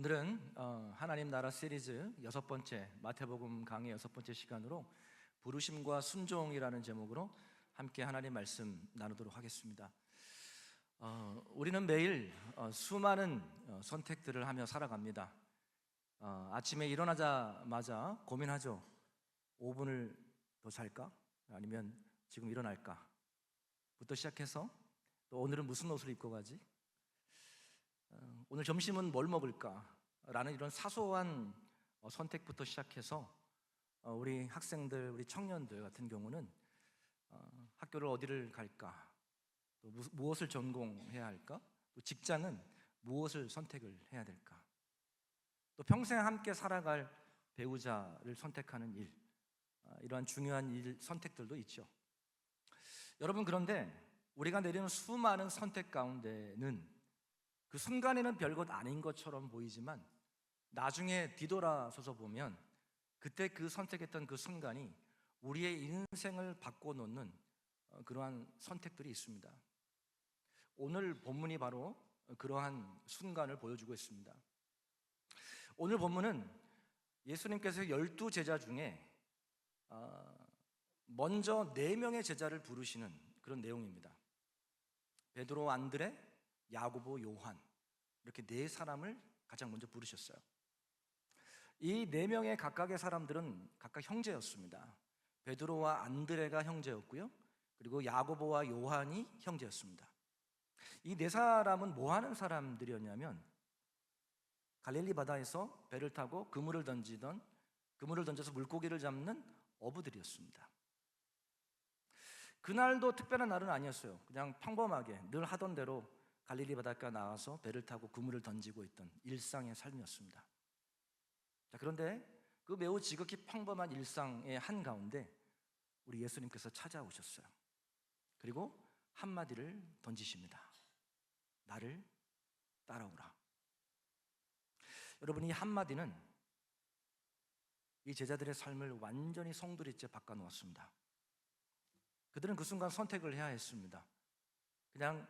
오늘은 하나님 나라 시리즈 6번째 마태복음 강의 6번째 시간으로 부르심과 순종이라는 제목으로 함께 하나님 말씀 나누도록 하겠습니다. 우리는 매일 수많은 선택들을 하며 살아갑니다. 아침에 일어나자마자 고민하죠. 5분을 더 잘까? 아니면 지금 일어날까? 부터 시작해서 또 오늘은 무슨 옷을 입고 가지? 오늘 점심은 뭘 먹을까? 라는 이런 사소한 선택부터 시작해서 우리 학생들, 우리 청년들 같은 경우는 학교를 어디를 갈까? 또 무엇을 전공해야 할까? 또 직장은 무엇을 선택을 해야 될까? 또 평생 함께 살아갈 배우자를 선택하는 일, 이러한 중요한 선택들도 있죠. 여러분, 그런데 우리가 내리는 수많은 선택 가운데는 그 순간에는 별것 아닌 것처럼 보이지만 나중에 뒤돌아서서 보면 그때 그 선택했던 그 순간이 우리의 인생을 바꿔놓는 그러한 선택들이 있습니다. 오늘 본문이 바로 그러한 순간을 보여주고 있습니다. 오늘 본문은 예수님께서 12 제자 중에 먼저 4명의 제자를 부르시는 그런 내용입니다. 베드로, 안드레, 야고보, 요한, 이렇게 4사람을 가장 먼저 부르셨어요. 이 4명의 각각의 사람들은 각각 형제였습니다. 베드로와 안드레가 형제였고요, 그리고 야고보와 요한이 형제였습니다. 이 4사람은 뭐 하는 사람들이었냐면 갈릴리 바다에서 배를 타고 그물을 던져서 물고기를 잡는 어부들이었습니다. 그날도 특별한 날은 아니었어요. 그냥 평범하게 늘 하던 대로 갈릴리 바닷가 나와서 배를 타고 그물을 던지고 있던 일상의 삶이었습니다. 그런데 그 매우 지극히 평범한 일상의 한가운데 우리 예수님께서 찾아오셨어요. 그리고 한마디를 던지십니다. 나를 따라오라. 여러분, 이 한마디는 이 제자들의 삶을 완전히 송두리째 바꿔놓았습니다. 그들은 그 순간 선택을 해야 했습니다. 그냥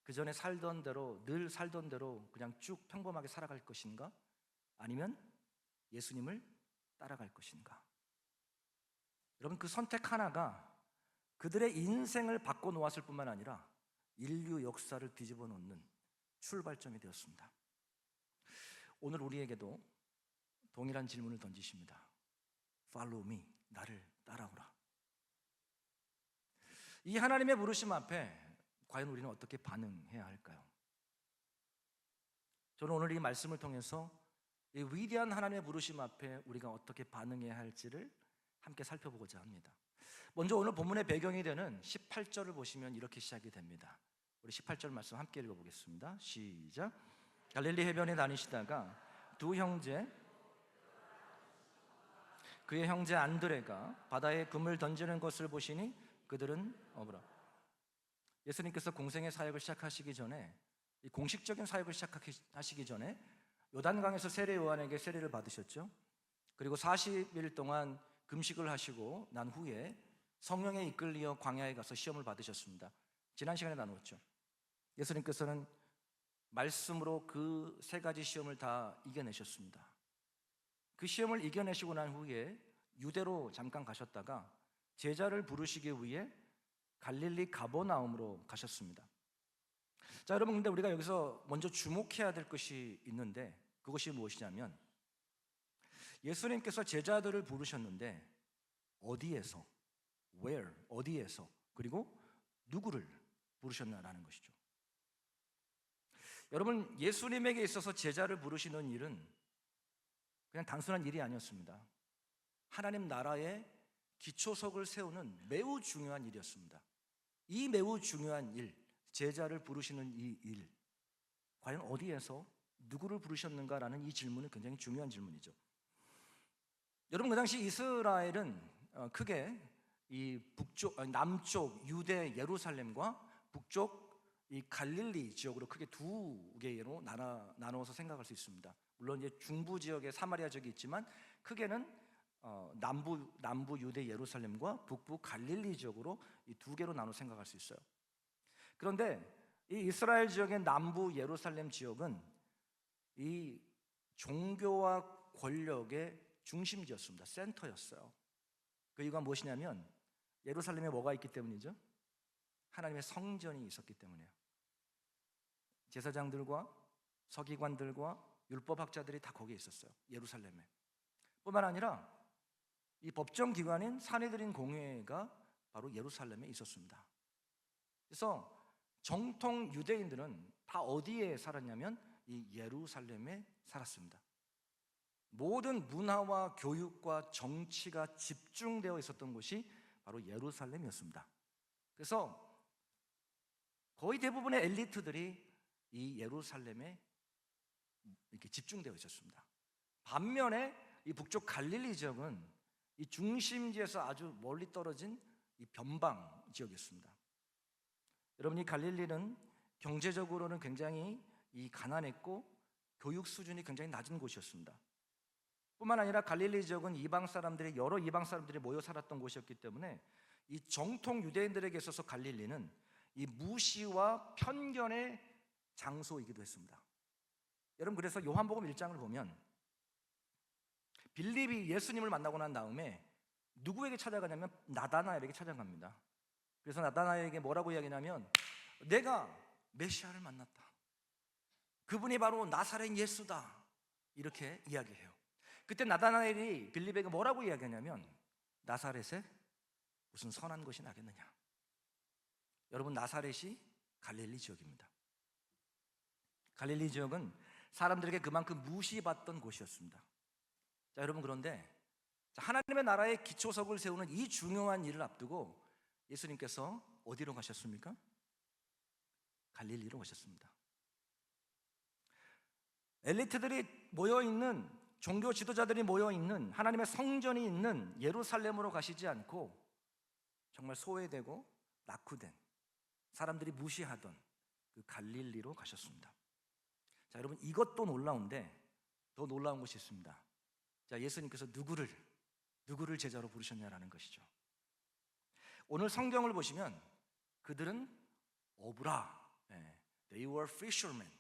그 전에 살던 대로, 늘 살던 대로 그냥 쭉 평범하게 살아갈 것인가? 아니면 예수님을 따라갈 것인가? 여러분, 그 선택 하나가 그들의 인생을 바꿔놓았을 뿐만 아니라 인류 역사를 뒤집어 놓는 출발점이 되었습니다. 오늘 우리에게도 동일한 질문을 던지십니다. Follow me, 나를 따라오라. 이 하나님의 부르심 앞에 과연 우리는 어떻게 반응해야 할까요? 저는 오늘 이 말씀을 통해서 이 위대한 하나님의 부르심 앞에 우리가 어떻게 반응해야 할지를 함께 살펴보고자 합니다. 먼저 오늘 본문의 배경이 되는 18절을 보시면 이렇게 시작이 됩니다. 우리 18절 말씀 함께 읽어보겠습니다. 시작. 갈릴리 해변에 다니시다가 두 형제, 그의 형제 안드레가 바다에 금을 던지는 것을 보시니 그들은 어부라. 예수님께서 공생의 사역을 시작하시기 전에, 이 공식적인 사역을 시작하시기 전에 요단강에서 세례 요한에게 세례를 받으셨죠. 그리고 40일 동안 금식을 하시고 난 후에 성령에 이끌려 광야에 가서 시험을 받으셨습니다. 지난 시간에 나누었죠. 예수님께서는 말씀으로 그 3가지 시험을 다 이겨내셨습니다. 그 시험을 이겨내시고 난 후에 유대로 잠깐 가셨다가 제자를 부르시기 위해 갈릴리 가버나움으로 가셨습니다. 자, 여러분, 근데 우리가 여기서 먼저 주목해야 될 것이 있는데 그것이 무엇이냐면 예수님께서 제자들을 부르셨는데 어디에서, where, 어디에서, 그리고 누구를 부르셨나라는 것이죠. 여러분, 예수님에게 있어서 제자를 부르시는 일은 그냥 단순한 일이 아니었습니다. 하나님 나라의 기초석을 세우는 매우 중요한 일이었습니다. 이 매우 중요한 일, 제자를 부르시는 이 일, 과연 어디에서 누구를 부르셨는가라는 이 질문은 굉장히 중요한 질문이죠. 여러분, 그 당시 이스라엘은 크게 이 남쪽 유대 예루살렘과 북쪽 이 갈릴리 지역으로 크게 2개로 나누어서 생각할 수 있습니다. 물론 이제 중부 지역에 사마리아 지역이 있지만 크게는 남부 유대 예루살렘과 북부 갈릴리 지역으로 이 2개로 나눠 생각할 수 있어요. 그런데 이 이스라엘 지역의 남부 예루살렘 지역은 이 종교와 권력의 중심지였습니다. 센터였어요. 그 이유가 무엇이냐면 예루살렘에 뭐가 있기 때문이죠? 하나님의 성전이 있었기 때문이에요. 제사장들과 서기관들과 율법학자들이 다 거기에 있었어요. 예루살렘에. 뿐만 아니라 이 법정기관인 산헤드린 공회가 바로 예루살렘에 있었습니다. 그래서 정통 유대인들은 다 어디에 살았냐면 이 예루살렘에 살았습니다. 모든 문화와 교육과 정치가 집중되어 있었던 곳이 바로 예루살렘이었습니다. 그래서 거의 대부분의 엘리트들이 이 예루살렘에 이렇게 집중되어 있었습니다. 반면에 이 북쪽 갈릴리 지역은 이 중심지에서 아주 멀리 떨어진 이 변방 지역이었습니다. 여러분, 이 갈릴리는 경제적으로는 굉장히 이 가난했고 교육 수준이 굉장히 낮은 곳이었습니다. 뿐만 아니라 갈릴리 지역은 여러 이방 사람들이 모여 살았던 곳이었기 때문에 이 정통 유대인들에게 있어서 갈릴리는 이 무시와 편견의 장소이기도 했습니다. 여러분, 그래서 요한복음 1장을 보면 빌립이 예수님을 만나고 난 다음에 누구에게 찾아가냐면 나다나엘에게 찾아갑니다. 그래서 나다나엘에게 뭐라고 이야기하냐면 내가 메시아를 만났다. 그분이 바로 나사렛 예수다. 이렇게 이야기해요. 그때 나다나엘이 빌립에게 뭐라고 이야기하냐면 나사렛에 무슨 선한 것이 나겠느냐. 여러분, 나사렛이 갈릴리 지역입니다. 갈릴리 지역은 사람들에게 그만큼 무시받던 곳이었습니다. 자, 여러분, 그런데 하나님의 나라의 기초석을 세우는 이 중요한 일을 앞두고 예수님께서 어디로 가셨습니까? 갈릴리로 가셨습니다. 엘리트들이 모여있는, 종교 지도자들이 모여있는, 하나님의 성전이 있는 예루살렘으로 가시지 않고 정말 소외되고 낙후된, 사람들이 무시하던 그 갈릴리로 가셨습니다. 자, 여러분, 이것도 놀라운데 더 놀라운 것이 있습니다. 자, 예수님께서 누구를 제자로 부르셨냐라는 것이죠. 오늘 성경을 보시면 그들은 어부라, They were fishermen.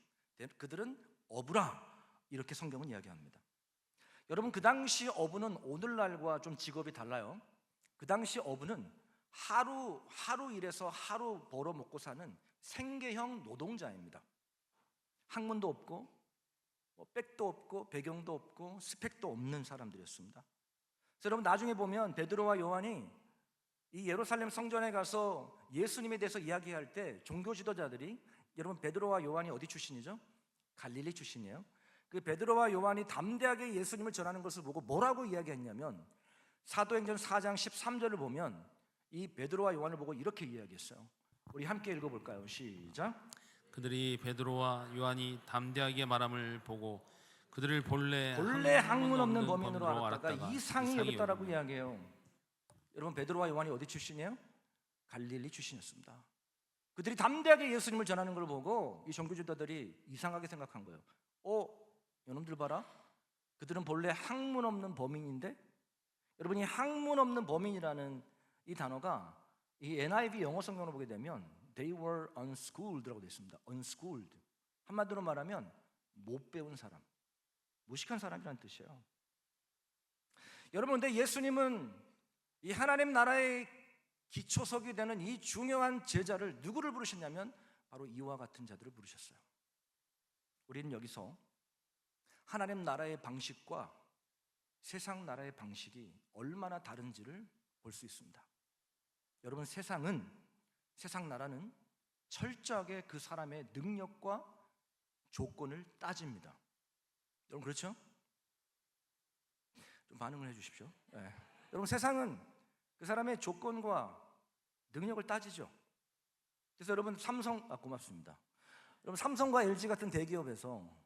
그들은 어부라, 이렇게 성경은 이야기합니다. 여러분, 그 당시 어부는 오늘날과 좀 직업이 달라요. 그 당시 어부는 하루 일해서 하루 벌어 먹고 사는 생계형 노동자입니다. 학문도 없고 백도 없고 배경도 없고 스펙도 없는 사람들이었습니다. 그래서 여러분, 나중에 보면 베드로와 요한이 이 예루살렘 성전에 가서 예수님에 대해서 이야기할 때 종교 지도자들이, 여러분, 베드로와 요한이 어디 출신이죠? 갈릴리 출신이에요. 그 베드로와 요한이 담대하게 예수님을 전하는 것을 보고 뭐라고 이야기했냐면 사도행전 4장 13절을 보면 이 베드로와 요한을 보고 이렇게 이야기했어요. 우리 함께 읽어볼까요? 시작. 그들이 베드로와 요한이 담대하게 말함을 보고 그들을 본래 학문 없는 범인으로 알았다가 이상이 여겼다라고 이야기해요. 여러분, 베드로와 요한이 어디 출신이에요? 갈릴리 출신이었습니다. 그들이 담대하게 예수님을 전하는 걸 보고 이 종교지도자들이 이상하게 생각한 거예요. 이놈들 봐라, 그들은 본래 학문 없는 범인인데. 여러분, 이 학문 없는 범인이라는 이 단어가 이 NIV 영어 성경으로 보게 되면 They were unschooled 라고 되어 있습니다. unschooled, 한마디로 말하면 못 배운 사람, 무식한 사람이라는 뜻이에요. 여러분, 근데 예수님은 이 하나님 나라의 기초석이 되는 이 중요한 제자를 누구를 부르셨냐면 바로 이와 같은 자들을 부르셨어요. 우리는 여기서 하나님 나라의 방식과 세상 나라의 방식이 얼마나 다른지를 볼 수 있습니다. 여러분, 세상 나라는 철저하게 그 사람의 능력과 조건을 따집니다. 여러분, 그렇죠? 좀 반응을 해주십시오. 네. 여러분, 세상은 그 사람의 조건과 능력을 따지죠. 그래서 여러분, 고맙습니다. 여러분, 삼성과 LG 같은 대기업에서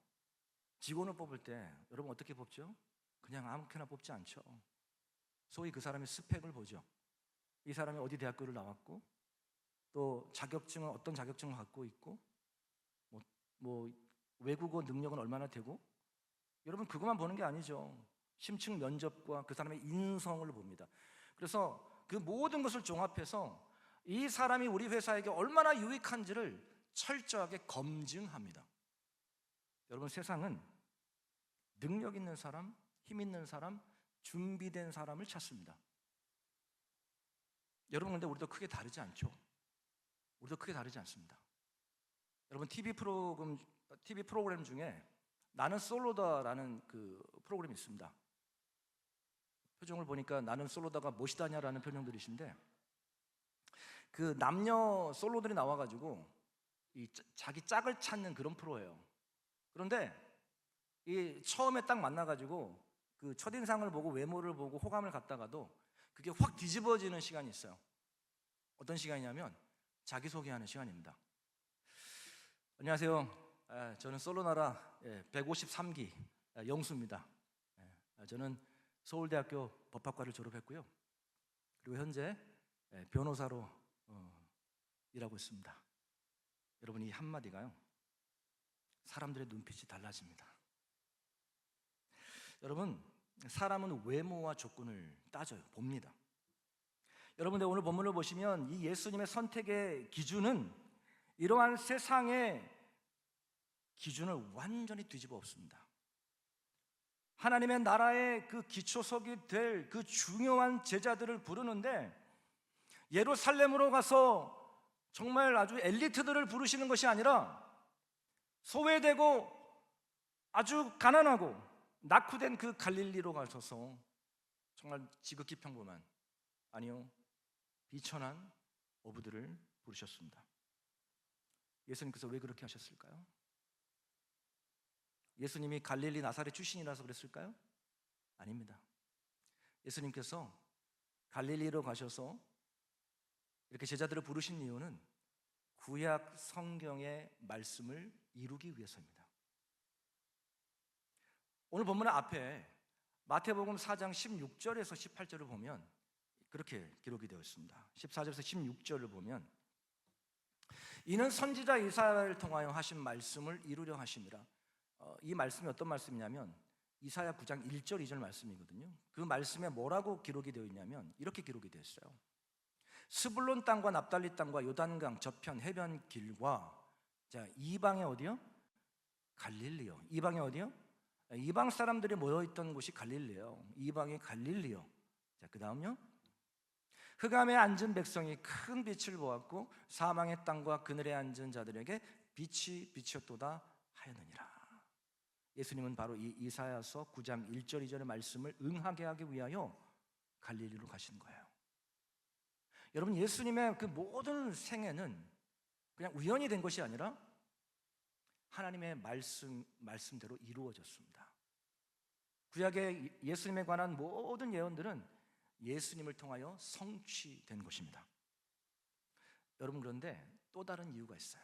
직원을 뽑을 때 여러분 어떻게 뽑죠? 그냥 아무렇게나 뽑지 않죠. 소위 그 사람의 스펙을 보죠. 이 사람이 어디 대학교를 나왔고, 또 자격증은 어떤 자격증을 갖고 있고, 뭐 외국어 능력은 얼마나 되고, 여러분, 그것만 보는 게 아니죠. 심층 면접과 그 사람의 인성을 봅니다. 그래서 그 모든 것을 종합해서 이 사람이 우리 회사에게 얼마나 유익한지를 철저하게 검증합니다. 여러분, 세상은 능력 있는 사람, 힘 있는 사람, 준비된 사람을 찾습니다. 여러분, 근데 우리도 크게 다르지 않죠? 우리도 크게 다르지 않습니다. 여러분, TV 프로그램 중에 나는 솔로다라는 그 프로그램이 있습니다. 표정을 보니까 나는 솔로다가 무엇이다냐라는 표정들이신데, 그 남녀 솔로들이 나와가지고 자기 짝을 찾는 그런 프로예요. 그런데 이 처음에 딱 만나가지고 그 첫인상을 보고 외모를 보고 호감을 갖다가도 그게 확 뒤집어지는 시간이 있어요. 어떤 시간이냐면 자기소개하는 시간입니다. 안녕하세요. 저는 솔로나라 153기 영수입니다. 저는 서울대학교 법학과를 졸업했고요. 그리고 현재 변호사로 일하고 있습니다. 여러분, 이 한마디가요, 사람들의 눈빛이 달라집니다. 여러분, 사람은 외모와 조건을 따져요. 봅니다. 여러분들 오늘 본문을 보시면 이 예수님의 선택의 기준은 이러한 세상의 기준을 완전히 뒤집어 엎습니다. 하나님의 나라의 그 기초석이 될 그 중요한 제자들을 부르는데, 예루살렘으로 가서 정말 아주 엘리트들을 부르시는 것이 아니라 소외되고 아주 가난하고 낙후된 그 갈릴리로 가셔서 정말 지극히 평범한, 아니요, 비천한 어부들을 부르셨습니다. 예수님께서 왜 그렇게 하셨을까요? 예수님이 갈릴리 나사렛 출신이라서 그랬을까요? 아닙니다. 예수님께서 갈릴리로 가셔서 이렇게 제자들을 부르신 이유는 구약 성경의 말씀을 이루기 위해서입니다. 오늘 본문 앞에 마태복음 4장 16절에서 18절을 보면 그렇게 기록이 되어 있습니다. 14절에서 16절을 보면 이는 선지자 이사야를 통하여 하신 말씀을 이루려 하심이라. 이 말씀이 어떤 말씀이냐면 이사야 9장 1절 2절 말씀이거든요. 그 말씀에 뭐라고 기록이 되어 있냐면 이렇게 기록이 되어 있어요. 스불론 땅과 납달리 땅과 요단강 저편 해변 길과, 자, 이방의 어디요? 갈릴리요. 이방의 어디요? 이방 사람들이 모여있던 곳이 갈릴리요. 이방의 갈릴리요. 자, 그 다음요. 흑암에 앉은 백성이 큰 빛을 보았고 사망의 땅과 그늘에 앉은 자들에게 빛이 비쳤도다 하였느니라. 예수님은 바로 이 이사야서 9장 1절 2절의 말씀을 응하게 하기 위하여 갈릴리로 가신 거예요. 여러분, 예수님의 그 모든 생애는 그냥 우연히 된 것이 아니라 하나님의 말씀대로 이루어졌습니다. 구약의 예수님에 관한 모든 예언들은 예수님을 통하여 성취된 것입니다. 여러분, 그런데 또 다른 이유가 있어요.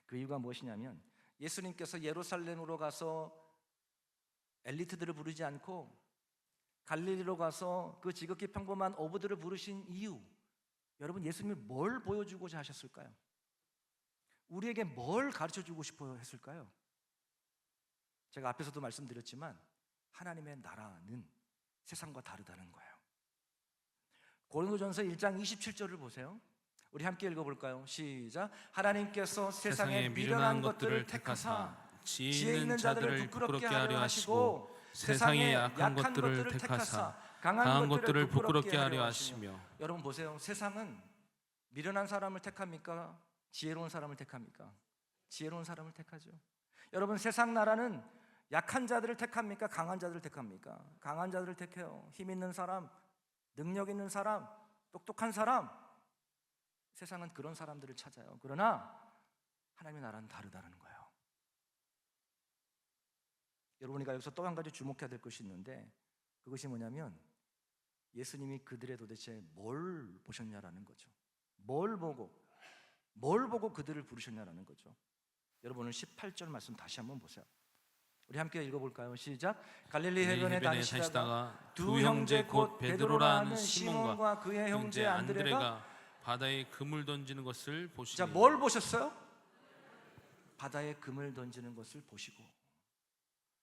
그 이유가 무엇이냐면 예수님께서 예루살렘으로 가서 엘리트들을 부르지 않고 갈릴리로 가서 그 지극히 평범한 어부들을 부르신 이유, 여러분, 예수님이 뭘 보여주고자 하셨을까요? 우리에게 뭘 가르쳐주고 싶어 했을까요? 제가 앞에서도 말씀드렸지만 하나님의 나라는 세상과 다르다는 거예요. 고린도전서 1장 27절을 보세요. 우리 함께 읽어볼까요? 시작. 하나님께서 세상의 미련한 것들을 택하사 지혜 있는 자들을 부끄럽게 하려 하시고 세상의 약한 것들을 택하사 강한 것들을 부끄럽게 하려 하시며. 여러분 보세요. 세상은 미련한 사람을 택합니까? 지혜로운 사람을 택합니까? 지혜로운 사람을 택하죠. 여러분, 세상 나라는 약한 자들을 택합니까? 강한 자들을 택합니까? 강한 자들을 택해요. 힘 있는 사람, 능력 있는 사람, 똑똑한 사람. 세상은 그런 사람들을 찾아요. 그러나 하나님의 나라는 다르다는 거예요. 여러분이가 여기서 또 한 가지 주목해야 될 것이 있는데, 그것이 뭐냐면 예수님이 그들의 도대체 뭘 보셨냐라는 거죠. 뭘 보고 그들을 부르셨냐라는 거죠. 여러분, 오늘 18절 말씀 다시 한번 보세요. 우리 함께 읽어볼까요? 시작. 갈릴리 해변에 다니시다가 두 형제 곧 베드로라 하는 시몬과 그의 형제 안드레가 바다에 금을 던지는 것을 보시니. 자, 뭘 보셨어요? 바다에 금을 던지는 것을 보시고.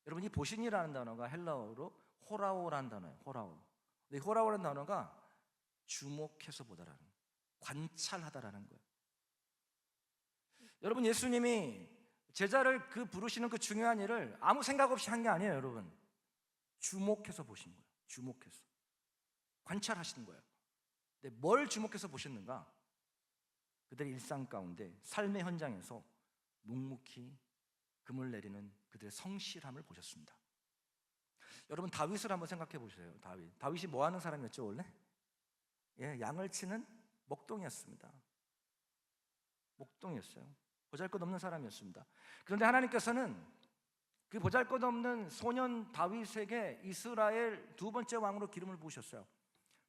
여러분, 이 보신이라는 단어가 헬라어로 호라오라는 단어예요. 호라오. 이 호라오라는 단어가 주목해서 보다라는, 관찰하다라는 거예요. 여러분, 예수님이 제자를 그 부르시는 그 중요한 일을 아무 생각 없이 한 게 아니에요, 여러분. 주목해서 보신 거예요. 주목해서 관찰하시는 거예요. 근데 뭘 주목해서 보셨는가? 그들의 일상 가운데 삶의 현장에서 묵묵히 금을 내리는 그들의 성실함을 보셨습니다. 여러분, 다윗을 한번 생각해 보세요. 다윗이 뭐 하는 사람이었죠, 원래? 양을 치는 목동이었습니다. 목동이었어요. 보잘것없는 사람이었습니다. 그런데 하나님께서는 그 보잘것없는 소년 다윗에게 이스라엘 두 번째 왕으로 기름을 부으셨어요.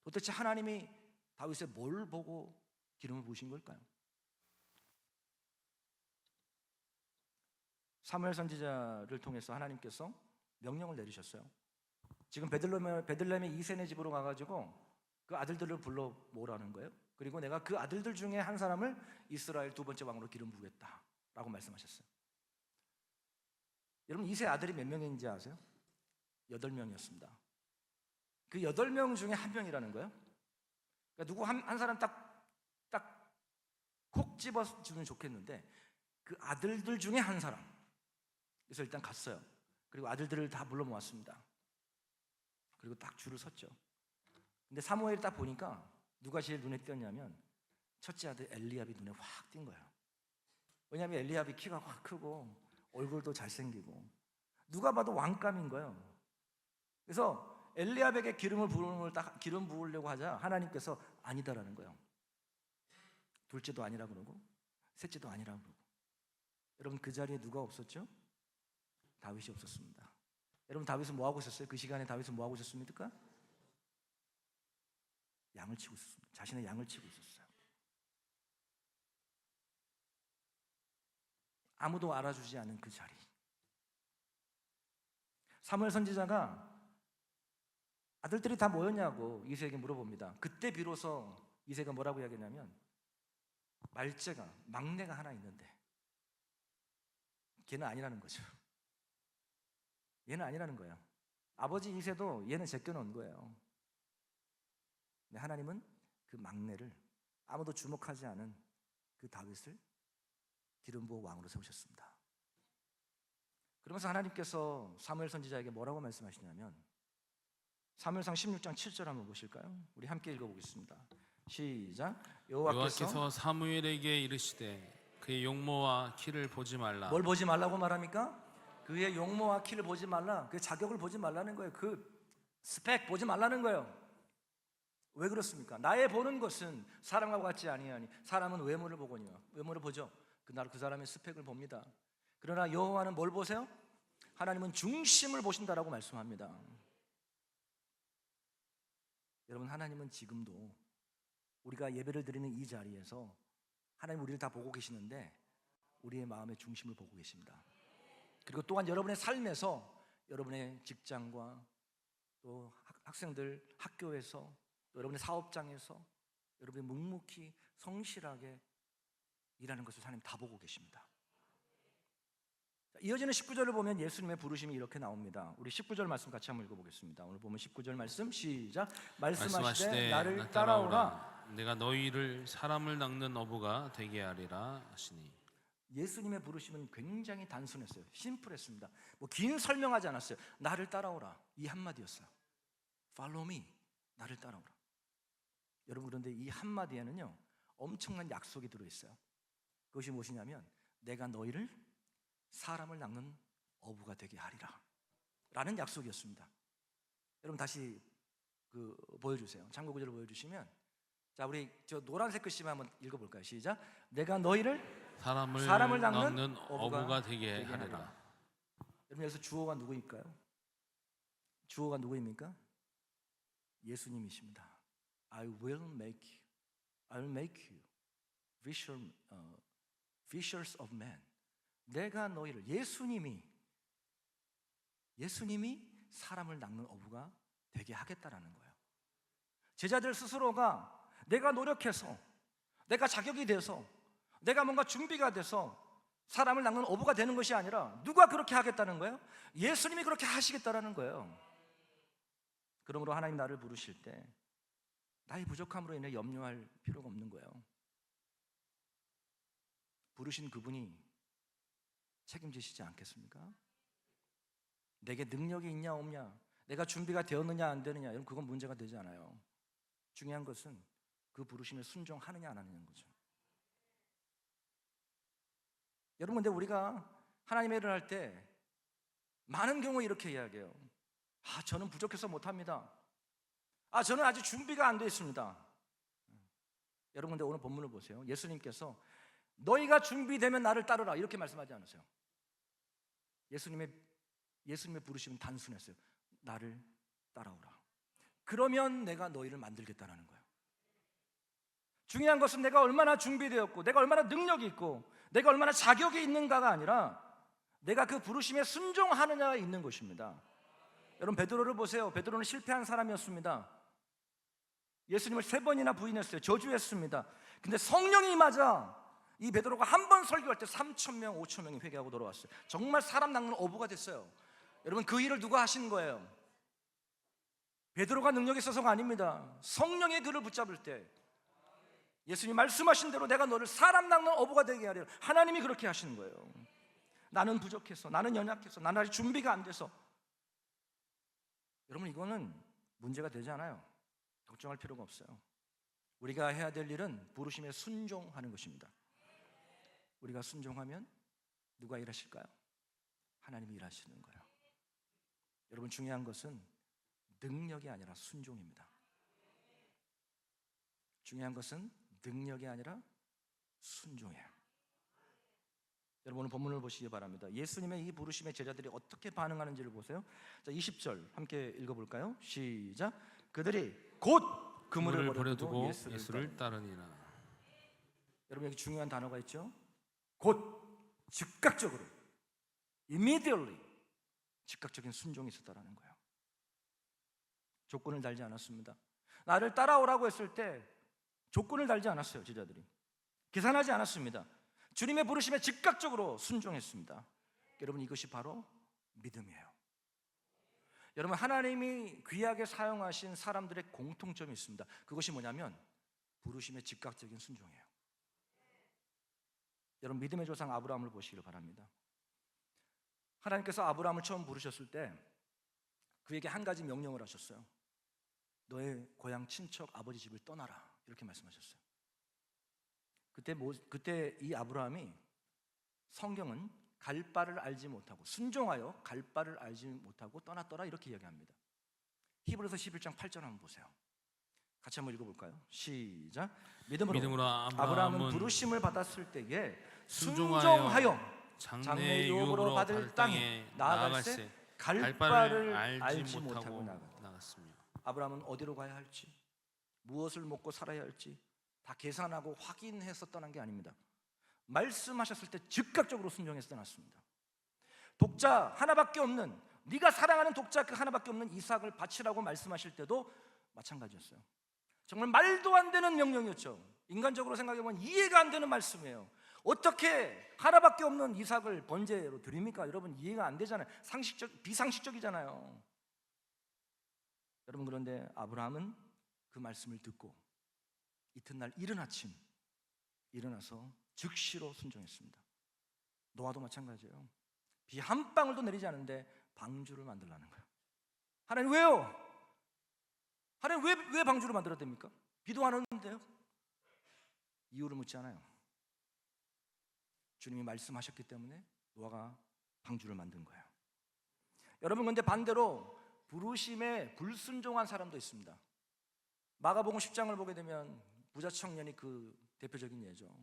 도대체 하나님이 다윗에 뭘 보고 기름을 부으신 걸까요? 사무엘 선지자를 통해서 하나님께서 명령을 내리셨어요. 지금 베들레헴의 이세네 집으로 가가지고 그 아들들을 불러 모으라는 거예요. 그리고 내가 그 아들들 중에 한 사람을 이스라엘 두 번째 왕으로 기름 부으겠다라고 말씀하셨어요. 여러분, 이세 아들이 몇 명인지 아세요? 8명이었습니다. 그 8명 중에 한 명이라는 거예요. 그러니까 누구 한 사람 딱 콕 집어주면 좋겠는데 그 아들들 중에 한 사람. 그래서 일단 갔어요. 그리고 아들들을 다 불러 모았습니다. 그리고 딱 줄을 섰죠. 근데 사무엘이 딱 보니까 누가 제일 눈에 띄었냐면 첫째 아들 엘리압이 눈에 확 띈 거예요. 왜냐하면 엘리압이 키가 확 크고 얼굴도 잘생기고 누가 봐도 왕감인 거예요. 그래서 엘리압에게 기름 부으려고 하자 하나님께서 아니다라는 거예요. 둘째도 아니라 그러고 셋째도 아니라 그러고. 여러분, 그 자리에 누가 없었죠? 다윗이 없었습니다. 여러분, 다윗은 뭐 하고 있었어요? 그 시간에 다윗은 뭐 하고 있었습니까? 양을 치고 있었습니다. 자신의 양을 치고 있었어요. 아무도 알아주지 않은 그 자리. 사무엘 선지자가 아들들이 다 모였냐고 이새에게 물어봅니다. 그때 비로소 이새가 뭐라고 이야기했냐면 막내가 하나 있는데 걔는 아니라는 거죠. 얘는 아니라는 거예요. 아버지 이새도 얘는 제껴놓은 거예요. 근데 하나님은 그 막내를, 아무도 주목하지 않은 그 다윗을 기름 부어 왕으로 세우셨습니다. 그러면서 하나님께서 사무엘 선지자에게 뭐라고 말씀하시냐면 사무엘상 16장 7절 한번 보실까요? 우리 함께 읽어보겠습니다. 시작. 여호와께서 사무엘에게 이르시되 그의 용모와 키를 보지 말라. 뭘 보지 말라고 말합니까? 그의 용모와 키를 보지 말라. 그 자격을 보지 말라는 거예요. 그 스펙 보지 말라는 거예요. 왜 그렇습니까? 나의 보는 것은 사람과 같지 아니하니 사람은 외모를 보거니와 외모를 보죠. 그 사람의 스펙을 봅니다. 그러나 여호와는 뭘 보세요? 하나님은 중심을 보신다라고 말씀합니다. 여러분, 하나님은 지금도 우리가 예배를 드리는 이 자리에서 하나님 우리를 다 보고 계시는데 우리의 마음의 중심을 보고 계십니다. 그리고 또한 여러분의 삶에서 여러분의 직장과 또 학생들 학교에서 또 여러분의 사업장에서 여러분이 묵묵히 성실하게 일하는 것을 하나님 다 보고 계십니다. 이어지는 19절을 보면 예수님의 부르심이 이렇게 나옵니다. 우리 19절 말씀 같이 한번 읽어보겠습니다. 오늘 보면 19절 말씀 시작. 말씀하시되 나를 따라오라. 내가 너희를 사람을 낚는 어부가 되게 하리라 하시니. 예수님의 부르심은 굉장히 단순했어요. 심플했습니다. 뭐 긴 설명하지 않았어요. 나를 따라오라, 이 한마디였어요. Follow me, 나를 따라오라. 여러분, 그런데 이 한마디에는요 엄청난 약속이 들어있어요. 그것이 무엇이냐면 내가 너희를 사람을 낚는 어부가 되게 하리라 라는 약속이었습니다. 여러분, 다시 보여주세요. 참고 구절을 보여주시면, 자, 우리 저 노란색 글씨만 한번 읽어볼까요? 시작. 내가 너희를 사람을 낚는 어부가 되게 하리라. 여러분, 여기서 주어가 누구일까요? 주어가 누구입니까? 예수님이십니다. I will make you fishers of men. 내가 너희를, 예수님이 사람을 낚는 어부가 되게 하겠다라는 거예요. 제자들 스스로가 내가 노력해서, 내가 자격이 돼서, 내가 뭔가 준비가 돼서 사람을 낚는 어부가 되는 것이 아니라 누가 그렇게 하겠다는 거예요? 예수님이 그렇게 하시겠다라는 거예요. 그러므로 하나님 나를 부르실 때 나의 부족함으로 인해 염려할 필요가 없는 거예요. 부르신 그분이 책임지시지 않겠습니까? 내게 능력이 있냐 없냐, 내가 준비가 되었느냐 안 되느냐, 여러분 그건 문제가 되지 않아요. 중요한 것은 그 부르심에 순종하느냐 안 하느냐는 거죠. 여러분, 근데 우리가 하나님의 일을 할 때 많은 경우에 이렇게 이야기해요. 저는 부족해서 못합니다. 저는 아직 준비가 안 돼 있습니다. 여러분, 근데 오늘 본문을 보세요. 예수님께서 너희가 준비되면 나를 따르라 이렇게 말씀하지 않으세요. 예수님의 부르심은 단순했어요. 나를 따라오라. 그러면 내가 너희를 만들겠다라는 거예요. 중요한 것은 내가 얼마나 준비되었고, 내가 얼마나 능력이 있고, 내가 얼마나 자격이 있는가가 아니라 내가 그 부르심에 순종하느냐가 있는 것입니다. 여러분, 베드로를 보세요. 베드로는 실패한 사람이었습니다. 예수님을 3번이나 부인했어요. 저주했습니다. 근데 성령이 임하자 이 베드로가 한 번 설교할 때 3,000명, 5,000명이 회개하고 돌아왔어요. 정말 사람 낚는 어부가 됐어요. 여러분, 그 일을 누가 하신 거예요? 베드로가 능력이 있어서가 아닙니다. 성령의 그를 붙잡을 때 예수님 말씀하신 대로 내가 너를 사람 낚는 어부가 되게 하리라. 하나님이 그렇게 하시는 거예요. 나는 부족해서, 나는 연약해서, 나는 아직 준비가 안 돼서. 여러분, 이거는 문제가 되지 않아요. 걱정할 필요가 없어요. 우리가 해야 될 일은 부르심에 순종하는 것입니다. 우리가 순종하면 누가 일하실까요? 하나님이 일하시는 거예요. 여러분, 중요한 것은 능력이 아니라 순종입니다. 중요한 것은 능력이 아니라 순종이에요. 여러분, 오늘 본문을 보시기 바랍니다. 예수님의 이 부르심에 제자들이 어떻게 반응하는지를 보세요. 자, 20절 함께 읽어볼까요? 시작. 그들이 곧 그물을 버려두고 예수를 따르니라. 여러분, 여기 중요한 단어가 있죠. 곧, 즉각적으로, immediately, 즉각적인 순종이 있었다라는 거예요. 조건을 달지 않았습니다. 나를 따라오라고 했을 때 조건을 달지 않았어요. 제자들이 계산하지 않았습니다. 주님의 부르심에 즉각적으로 순종했습니다. 여러분, 이것이 바로 믿음이에요. 여러분, 하나님이 귀하게 사용하신 사람들의 공통점이 있습니다. 그것이 뭐냐면 부르심의 즉각적인 순종이에요. 여러분, 믿음의 조상 아브라함을 보시기를 바랍니다. 하나님께서 아브라함을 처음 부르셨을 때 그에게 한 가지 명령을 하셨어요. 너의 고향 친척 아버지 집을 떠나라, 이렇게 말씀하셨어요. 그때 이 아브라함이, 성경은 갈 바를 알지 못하고, 순종하여 갈 바를 알지 못하고 떠났더라 이렇게 이야기합니다. 히브리서 11장 8절 한번 보세요. 같이 한번 읽어볼까요? 시작. 믿음으로 아브라함은 부르심을 받았을 때에 순종하여 장래 유업으로 받을 땅에 나아갈새 갈 바를 알지 못하고 나갔습니다. 아브라함은 어디로 가야 할지, 무엇을 먹고 살아야 할지 다 계산하고 확인해서 떠난 게 아닙니다. 말씀하셨을 때 즉각적으로 순종해서 떠났습니다. 독자 하나밖에 없는, 네가 사랑하는 독자 그 하나밖에 없는 이삭을 바치라고 말씀하실 때도 마찬가지였어요. 정말 말도 안 되는 명령이었죠. 인간적으로 생각해보면 이해가 안 되는 말씀이에요. 어떻게 하나밖에 없는 이삭을 번제로 드립니까? 여러분, 이해가 안 되잖아요. 비상식적이잖아요. 여러분, 그런데 아브라함은 그 말씀을 듣고 이튿날 이른 아침 일어나서 즉시로 순종했습니다. 노아도 마찬가지예요. 비 한 방울도 내리지 않는데 방주를 만들라는 거예요. 하나님, 왜요? 하나님, 왜 방주를 만들어야 됩니까? 비도 안 오는데요? 이유를 묻지 않아요. 주님이 말씀하셨기 때문에 노아가 방주를 만든 거예요. 여러분, 근데 반대로 부르심에 불순종한 사람도 있습니다. 마가복음 10장을 보게 되면 부자 청년이 그 대표적인 예죠.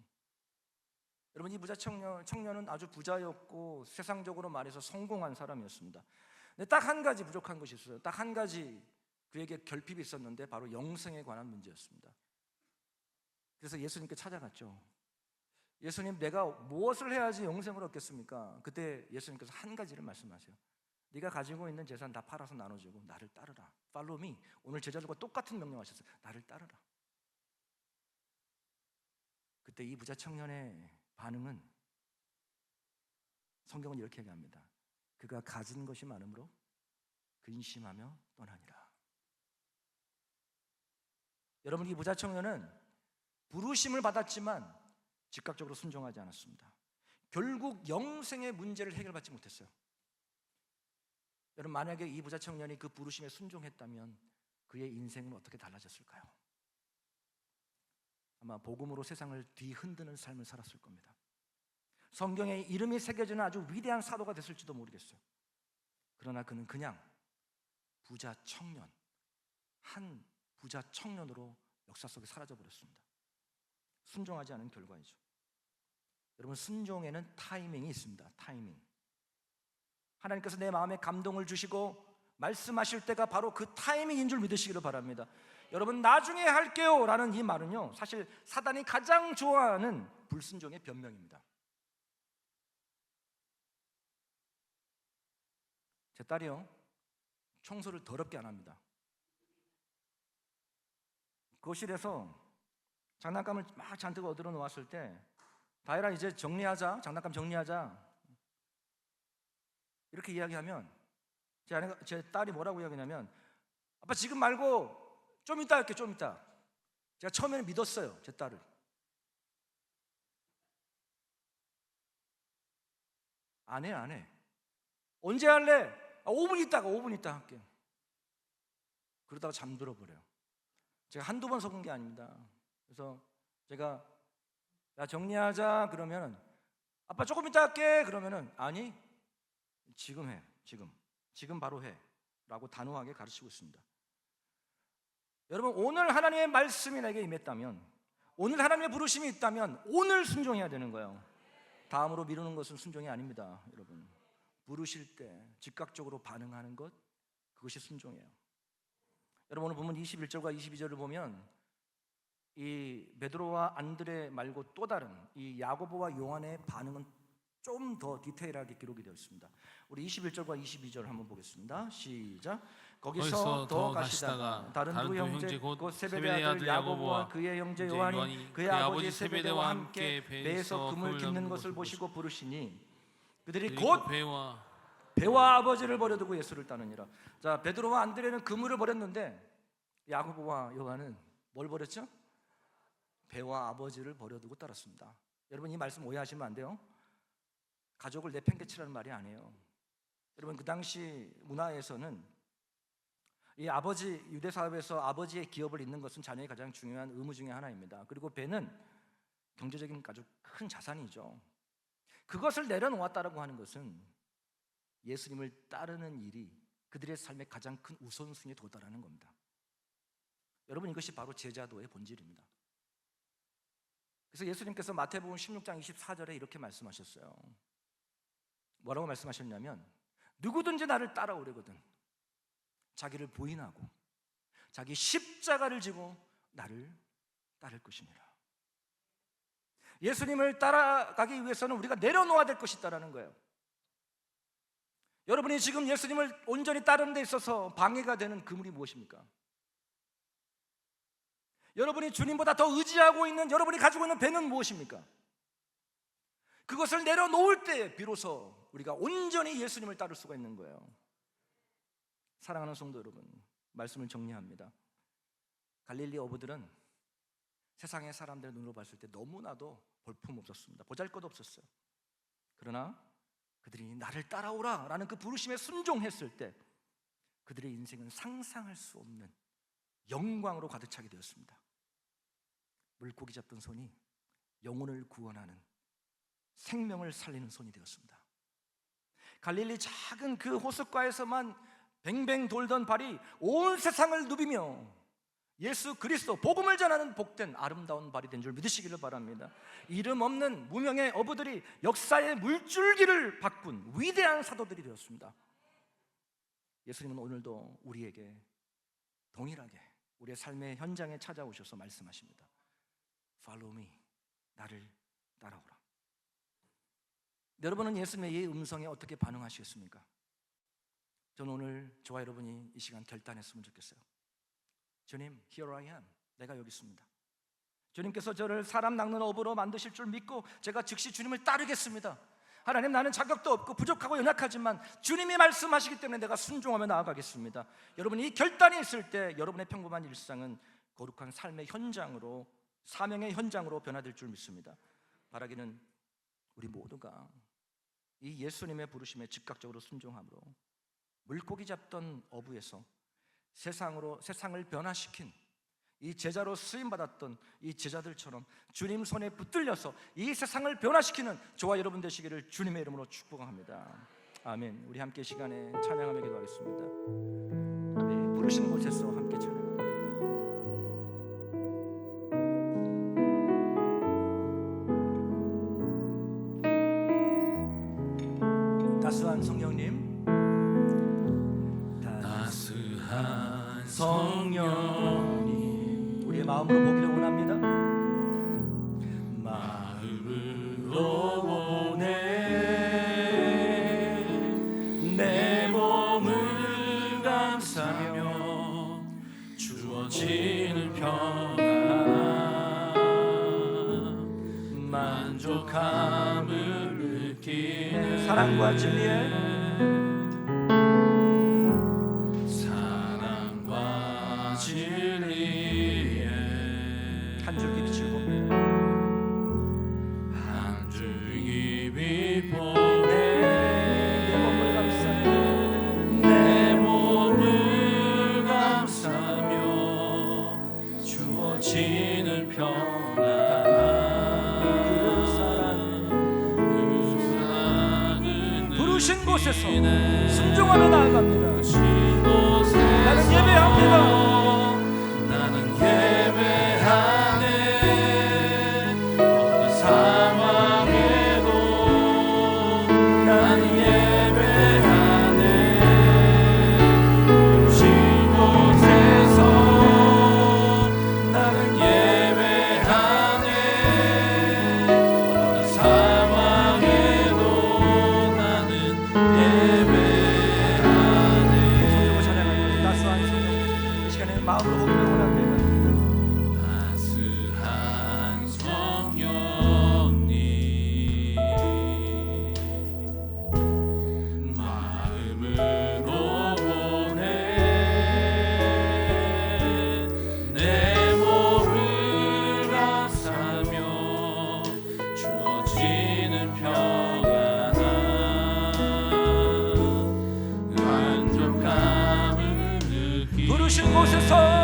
여러분, 이 부자 청년은 아주 부자였고 세상적으로 말해서 성공한 사람이었습니다. 근데 딱 한 가지 부족한 것이 있어요. 딱 한 가지 그에게 결핍이 있었는데 바로 영생에 관한 문제였습니다. 그래서 예수님께 찾아갔죠. 예수님, 내가 무엇을 해야지 영생을 얻겠습니까? 그때 예수님께서 한 가지를 말씀하세요. 네가 가지고 있는 재산 다 팔아서 나눠주고 나를 따르라. Follow me. 오늘 제자들과 똑같은 명령하셨어요. 나를 따르라. 그때 이 부자 청년의 반응은, 성경은 이렇게 얘기합니다. 그가 가진 것이 많으므로 근심하며 떠나니라. 여러분, 이 부자 청년은 부르심을 받았지만 즉각적으로 순종하지 않았습니다. 결국 영생의 문제를 해결받지 못했어요. 여러분, 만약에 이 부자 청년이 그 부르심에 순종했다면 그의 인생은 어떻게 달라졌을까요? 아마 복음으로 세상을 뒤흔드는 삶을 살았을 겁니다. 성경에 이름이 새겨지는 아주 위대한 사도가 됐을지도 모르겠어요. 그러나 그는 그냥 부자 청년, 한 부자 청년으로 역사 속에 사라져 버렸습니다. 순종하지 않은 결과이죠. 여러분, 순종에는 타이밍이 있습니다. 타이밍. 하나님께서 내 마음에 감동을 주시고 말씀하실 때가 바로 그 타이밍인 줄 믿으시기를 바랍니다. 여러분, 나중에 할게요 라는 이 말은요, 사실 사단이 가장 좋아하는 불순종의 변명입니다. 제 딸이요, 청소를 더럽게 안 합니다. 거실에서 장난감을 막 잔뜩 얻어 놓았을 때, 다혜라 이제 정리하자, 장난감 정리하자 이렇게 이야기하면 제 딸이 뭐라고 이야기하냐면, 아빠 지금 말고 좀 이따 할게, 좀 이따. 제가 처음에는 믿었어요, 제 딸을. 안 해. 언제 할래? 5분 있다 할게. 그러다가 잠들어 버려요. 제가 한두 번 속은 게 아닙니다. 그래서 제가 야 정리하자 그러면, 아빠 조금 이따 할게 그러면은, 아니 지금 해, 지금 바로 해 라고 단호하게 가르치고 있습니다. 여러분, 오늘 하나님의 말씀이 내게 임했다면, 오늘 하나님의 부르심이 있다면 오늘 순종해야 되는 거예요. 다음으로 미루는 것은 순종이 아닙니다. 여러분, 부르실 때 즉각적으로 반응하는 것, 그것이 순종이에요. 여러분, 오늘 보면 21절과 22절을 보면 이 베드로와 안드레 말고 또 다른 이 야고보와 요한의 반응은 좀 더 디테일하게 기록이 되어 있습니다. 우리 21절과 22절 한번 보겠습니다. 시작. 거기서 더 가시다가 다른 두 형제 곧 세베대 아들 야고보와 그의 형제 요한이 그의 아버지 세베대와 함께 배에서 금을 깃는 것을 보시고 부르시니 그들이 곧 배와 아버지를 버려두고 예수를 따르니라. 자, 베드로와 안드레는 그물을 버렸는데 야고보와 요한은 뭘 버렸죠? 배와 아버지를 버려두고 따랐습니다. 여러분, 이 말씀 오해하시면 안 돼요. 가족을 내팽개치라는 말이 아니에요. 여러분, 그 당시 문화에서는 이 아버지, 유대 사회에서 아버지의 기업을 잇는 것은 자녀의 가장 중요한 의무 중에 하나입니다. 그리고 배는 경제적인 아주 큰 자산이죠. 그것을 내려놓았다라고 하는 것은 예수님을 따르는 일이 그들의 삶의 가장 큰 우선순위에 도달하는 겁니다. 여러분, 이것이 바로 제자도의 본질입니다. 그래서 예수님께서 마태복음 16장 24절에 이렇게 말씀하셨어요. 뭐라고 말씀하셨냐면, 누구든지 나를 따라오려거든 자기를 부인하고 자기 십자가를 지고 나를 따를 것이니라. 예수님을 따라가기 위해서는 우리가 내려놓아야 될 것이 있다는 거예요. 여러분이 지금 예수님을 온전히 따르는 데 있어서 방해가 되는 그물이 무엇입니까? 여러분이 주님보다 더 의지하고 있는, 여러분이 가지고 있는 배는 무엇입니까? 그것을 내려놓을 때 비로소 우리가 온전히 예수님을 따를 수가 있는 거예요. 사랑하는 성도 여러분, 말씀을 정리합니다. 갈릴리 어부들은 세상의 사람들의 눈으로 봤을 때 너무나도 볼품없었습니다. 보잘것없었어요. 그러나 그들이 나를 따라오라 라는 그 부르심에 순종했을 때 그들의 인생은 상상할 수 없는 영광으로 가득 차게 되었습니다. 물고기 잡던 손이 영혼을 구원하는, 생명을 살리는 손이 되었습니다. 갈릴리 작은 그 호숫가에서만 뱅뱅 돌던 발이 온 세상을 누비며 예수 그리스도 복음을 전하는 복된 아름다운 발이 된 줄 믿으시기를 바랍니다. 이름 없는 무명의 어부들이 역사의 물줄기를 바꾼 위대한 사도들이 되었습니다. 예수님은 오늘도 우리에게 동일하게 우리의 삶의 현장에 찾아오셔서 말씀하십니다. Follow me, 나를 따라오라. 여러분은 예수님의 이 음성에 어떻게 반응하시겠습니까? 저는 오늘 저와 여러분이 이 시간 결단했으면 좋겠어요. 주님, here I am, 내가 여기 있습니다. 주님께서 저를 사람 낚는 어부로 만드실 줄 믿고 제가 즉시 주님을 따르겠습니다. 하나님, 나는 자격도 없고 부족하고 연약하지만 주님이 말씀하시기 때문에 내가 순종하며 나아가겠습니다. 여러분, 이 결단이 있을 때 여러분의 평범한 일상은 거룩한 삶의 현장으로, 사명의 현장으로 변화될 줄 믿습니다. 바라기는 우리 모두가 이 예수님의 부르심에 즉각적으로 순종함으로 물고기 잡던 어부에서 세상을 변화시킨 이 제자로 쓰임받았던 이 제자들처럼 주님 손에 붙들려서 이 세상을 변화시키는 저와 여러분 되시기를 주님의 이름으로 축복합니다. 아멘. 우리 함께 시간에 찬양하며 기도하겠습니다. 네, 부르신 곳에서 함께 찬양합니다. 따스한 성령님, 따스한 성령님, 우리의 마음으로 보기를 원합니다. 마음으로 보내 내 몸을 감싸며 주어지는 평안 만족함을 느끼는 사랑과 진리에 한 줄기 빛을 봅니다. 한 줄기 빛 보내 내 몸을 감싸며 내 몸을 감싸며 주어지는 평안 그 사랑은 부르신 곳에서 순종하며 나아갑니다. 나는 예배합니다. 마음으로 보기를 원합니다. 따스한 성령님 마음으로 보내 내 몸을 감싸며 주어지는 평안한 만족감을 느끼 부르신 곳에서